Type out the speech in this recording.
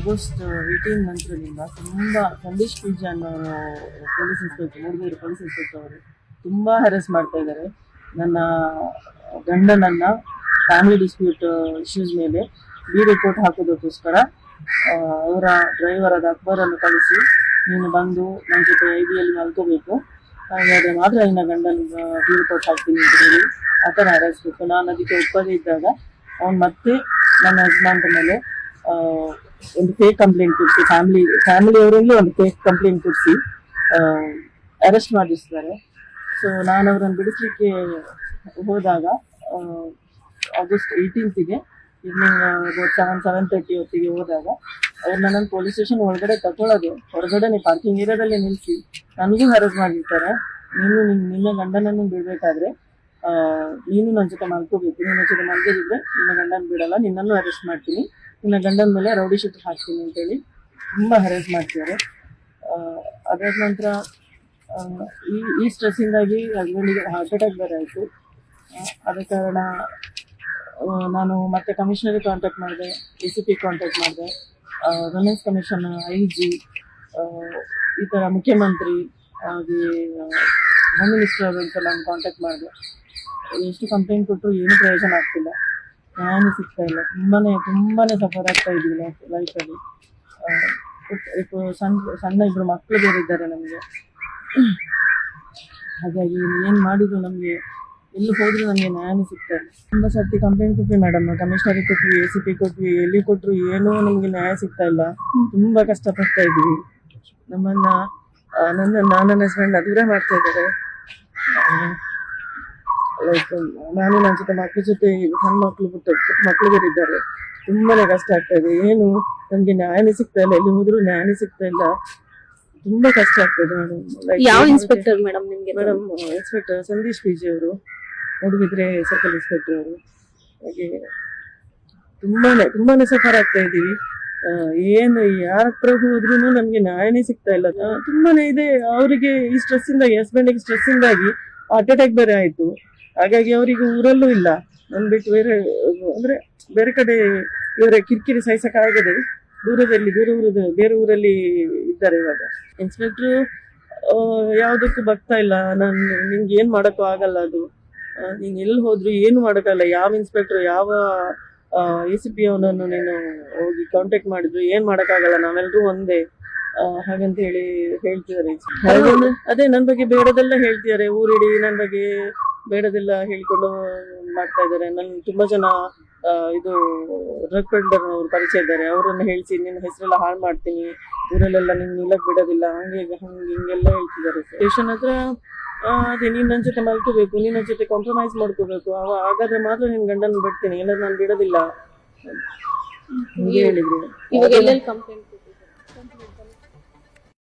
August 18 ನಂತರದಿಂದ ತುಂಬ ಸಂದೇಶ್ ಪೂಜಾ ಅನ್ನೋರು police inspector, Mudigere police inspector ಅವರು ತುಂಬ ಹ್ಯಾರಸ್ ಮಾಡ್ತಾ ಇದ್ದಾರೆ. ನನ್ನ ಗಂಡನನ್ನು ಫ್ಯಾಮಿಲಿ ಡಿಸ್ಪ್ಯೂಟ್ ಇಶ್ಯೂಸ್ ಮೇಲೆ ರಿಪೋರ್ಟ್ ಹಾಕೋದಕ್ಕೋಸ್ಕರ ಅವರ ಡ್ರೈವರ್ ಆದ ಅಕ್ಬರನ್ನು ಕಳಿಸಿ, ನೀನು ಬಂದು ನನ್ನ ಜೊತೆ ಐಬಿಯಲ್ಲಿ ಮಲ್ಕೋಬೇಕು, ಹಾಗಾದರೆ ಮಾತ್ರ ನಿನ್ನ ಗಂಡನಿಗೆ ರಿಪೋರ್ಟ್ ಹಾಕ್ತೀನಿ ಅಂತ ಹೇಳಿ ಆ ಥರ ಹ್ಯಾರಸ್ಬೇಕು. ನಾನು ಅದಕ್ಕೆ ಒಪ್ಪದೇ ಇದ್ದಾಗ ಅವ್ನು ಮತ್ತೆ ನನ್ನ ಯಜಮಾನ್ರ ಮೇಲೆ ಒಂದು ಫೇಕ್ ಕಂಪ್ಲೇಂಟ್ ಕೊಡಿಸಿ, ಫ್ಯಾಮಿಲಿಯವರಲ್ಲಿ ಒಂದು ಫೇಕ್ ಕಂಪ್ಲೇಂಟ್ ಕೊಡಿಸಿ ಅರೆಸ್ಟ್ ಮಾಡಿಸ್ತಾರೆ. ಸೊ ನಾನು ಅವರನ್ನು ಬಿಡಿಸ್ಲಿಕ್ಕೆ ಹೋದಾಗ ಆಗಸ್ಟ್ 18ಗೆ ಈವ್ನಿಂಗ್ 7:30 ಹೊತ್ತಿಗೆ ಹೋದಾಗ ಅವ್ರು ನನ್ನನ್ನು ಪೊಲೀಸ್ ಸ್ಟೇಷನ್ ಒಳಗಡೆ ತಗೊಳ್ಳೋದು, ಹೊರಗಡೆ ಪಾರ್ಕಿಂಗ್ ಏರಿಯಾದಲ್ಲೇ ನಿಲ್ಲಿಸಿ ನನಗೂ ಹ್ಯಾರಸ್ ಮಾಡಿರ್ತಾರೆ. ನೀನು ನಿನ್ನ ಗಂಡನನ್ನು ಬಿಡಬೇಕಾದ್ರೆ ನೀನು ನನ್ನ ಜೊತೆ ಮಲ್ಕೋಬೇಕು, ನಿನ್ನ ಜೊತೆ ಮಲ್ಕೋದಿದ್ರೆ ನಿನ್ನ ಗಂಡನ ಬಿಡಲ್ಲ, ನಿನ್ನನ್ನು ಅರೆಸ್ಟ್ ಮಾಡ್ತೀನಿ, ನಿನ್ನ ಗಂಡನ ಮೇಲೆ ರೌಡಿ ಶೀಟ್ ಹಾಕ್ತೀನಿ ಅಂತೇಳಿ ತುಂಬ ಹ್ಯಾರಸ್ ಮಾಡ್ತಿದ್ದಾರೆ. ಅದಾದ ನಂತರ ಈ ಸ್ಟ್ರೆಸ್ಸಿಂದಾಗಿ ಹಸ್ಬೆಂಡಿಗೆ ಹಾರ್ಟ್ ಅಟ್ಯಾಕ್ ಬೇರೆ ಆಯಿತು. ಆದ ಕಾರಣ ನಾನು ಮತ್ತೆ ಕಮಿಷನರಿಗೆ ಕಾಂಟ್ಯಾಕ್ಟ್ ಮಾಡಿದೆ, ACP ಕಾಂಟ್ಯಾಕ್ಟ್ ಮಾಡಿದೆ, ವುಮೆನ್ಸ್ ಕಮಿಷನ್, IG, ಈ ಥರ ಮುಖ್ಯಮಂತ್ರಿ ಹಾಗೆ ಹೋಮ್ ಮಿನಿಸ್ಟರ್ ಅವರಿಗೆ ನಾನು ಕಾಂಟ್ಯಾಕ್ಟ್ ಮಾಡಿದೆ. ಎಷ್ಟು ಕಂಪ್ಲೇಂಟ್ ಕೊಟ್ಟರು ಏನೂ ಪ್ರಯೋಜನ ಆಗ್ತಿಲ್ಲ, ನ್ಯಾಯನೇ ಸಿಗ್ತಾ ಇಲ್ಲ. ತುಂಬಾ ಸಫರ್ ಆಗ್ತಾ ಇದ್ದೀವಿ ಲೈಫಲ್ಲಿ. ಸಣ್ಣ ಇಬ್ಬರು ಮಕ್ಕಳು ಬೇರೆ ಇದ್ದಾರೆ ನಮಗೆ. ಹಾಗಾಗಿ ಏನು ಮಾಡಿದ್ರು ನಮಗೆ ಎಲ್ಲಿ ಹೋದರೂ ನಮಗೆ ನ್ಯಾಯನೇ ಸಿಗ್ತಾ ಇಲ್ಲ. ತುಂಬ ಸರ್ತಿ ಕಂಪ್ಲೇಂಟ್ ಕೊಟ್ವಿ ಮೇಡಮ್, ಕಮಿಷನರಿಗೆ ಕೊಟ್ವಿ, ACP ಕೊಟ್ವಿ, ಎಲ್ಲಿ ಕೊಟ್ಟರು ಏನೂ ನಮಗೆ ನ್ಯಾಯ ಸಿಗ್ತಾ ಇಲ್ಲ. ತುಂಬ ಕಷ್ಟಪಡ್ತಾ ಇದ್ದೀವಿ. ನನ್ನ ಹಸ್ಬೆಂಡ್ ದೂರ ಮಾಡ್ತಾ ಇದ್ದಾರೆ. ಲೈಕ್ ನಾನು ನನ್ನ ಜೊತೆ ಮಕ್ಕಳ ಜೊತೆ ಸಣ್ಣ ಮಕ್ಕಳು ಪುಟ್ಟ ಮಕ್ಕಳು ಬೇರೆ ಇದ್ದಾರೆ. ತುಂಬಾ ಕಷ್ಟ ಆಗ್ತಾ ಇದೆ. ಏನು ನಮಗೆ ನ್ಯಾಯನೇ ಸಿಗ್ತಾ ಇಲ್ಲ, ಎಲ್ಲಿ ಹೋದ್ರೂ ನ್ಯಾಯನೇ ಸಿಗ್ತಾ ಇಲ್ಲ. ತುಂಬಾ ಕಷ್ಟ ಆಗ್ತದೆ ಮೇಡಮ್. ಯಾವ ಇನ್ಸ್ಪೆಕ್ಟರ್ ಮೇಡಮ್ ನಿಮ್ಗೆ? ಮೇಡಮ್ ಇನ್ಸ್ಪೆಕ್ಟರ್ ಸಂದೇಶ್ PG ಅವರು, ಮೂಡುಬಿದ್ರೆ ಸರ್ಕಲ್ ಇನ್ಸ್ಪೆಕ್ಟರ್ ಅವರು. ಹಾಗೆ ತುಂಬಾನೇ ಸಫರ್ ಆಗ್ತಾ ಇದ್ದೀವಿ. ಏನು ಯಾರ ಹತ್ರ ಹೋದ್ರೂ ನಮ್ಗೆ ನ್ಯಾಯನೇ ಸಿಗ್ತಾ ಇಲ್ಲ. ತುಂಬಾನೇ ಇದೆ ಅವರಿಗೆ. ಈ ಸ್ಟ್ರೆಸ್ ಇಂದಾಗಿ, ಹಸ್ಬೆಂಡಿಗೆ ಸ್ಟ್ರೆಸ್ ಇಂದಾಗಿ ಹಾರ್ಟ್ ಅಟ್ಯಾಕ್ ಬೇರೆ ಆಯ್ತು. ಹಾಗಾಗಿ ಅವರಿಗೆ ಊರಲ್ಲೂ ಇಲ್ಲ, ನನ್ ಬಿಟ್ಟು ಬೇರೆ ಕಡೆ ಇವರ ಕಿರಿಕಿರಿ ಸಹಿಸಕ್ಕಾಗದೆ ಬೇರೆ ಊರಲ್ಲಿ ಇದ್ದಾರೆ ಇವಾಗ. ಇನ್ಸ್ಪೆಕ್ಟ್ರು ಯಾವುದಕ್ಕೂ ಬರ್ತಾ ಇಲ್ಲ. ನಿಂಗೆ ಏನು ಮಾಡೋಕ್ಕೂ ಆಗಲ್ಲ, ಅದು ನೀನು ಎಲ್ಲಿ ಹೋದ್ರು ಏನು ಮಾಡೋಕ್ಕಲ್ಲ. ಯಾವ ಇನ್ಸ್ಪೆಕ್ಟ್ರು, ಯಾವ ACP ಅವನನ್ನು ನೀನು ಹೋಗಿ ಕಾಂಟ್ಯಾಕ್ಟ್ ಮಾಡಿದ್ರು ಏನು ಮಾಡೋಕ್ಕಾಗಲ್ಲ, ನಾವೆಲ್ಲರೂ ಒಂದೇ ಹಾಗಂತ ಹೇಳ್ತಿದ್ದಾರೆ. ಅದೇ ನನ್ನ ಬಗ್ಗೆ ಬೇಡದೆಲ್ಲ ಹೇಳ್ತಿದ್ದಾರೆ, ಊರಿಡಿ ನನ್ನ ಬಗ್ಗೆ ಬೇಡದೆಲ್ಲ ಹೇಳ್ಕೊಂಡು ಮಾಡ್ತಾ ಇದ್ದಾರೆ. ನನ್ಗೆ ತುಂಬ ಜನ ಇದು ಡ್ರಗ್ ಪೆಡ್ಲರ್ ಅವ್ರು ಪರಿಚಯ ಇದ್ದಾರೆ, ಅವರನ್ನು ಹೇಳಿಸಿ ನಿನ್ನ ಹೆಸರೆಲ್ಲ ಹಾಳು ಮಾಡ್ತೀನಿ, ಊರಲ್ಲೆಲ್ಲ ನಿನ್ನ ನಿಲ್ಲಕ್ಕೆ ಬಿಡೋದಿಲ್ಲ, ಹಿಂಗೆಲ್ಲ ಹೇಳ್ತಿದ್ದಾರೆ. ಸ್ಟೇಷನ್ ಹತ್ರ ಅದೇ ನೀನು ನನ್ನ ಜೊತೆ ಮಲ್ಕೋಬೇಕು, ನಿನ್ನ ಜೊತೆ ಕಾಂಪ್ರಮೈಸ್ ಮಾಡ್ಕೋಬೇಕು, ಹಾಗಾದ್ರೆ ಮಾತ್ರ ನಿನ್ನ ಗಂಡನ ಬಿಡ್ತೀನಿ, ಇಲ್ಲ ನಾನು ಬಿಡೋದಿಲ್ಲ ಹಂಗೆ ಹೇಳಿದ್ರು.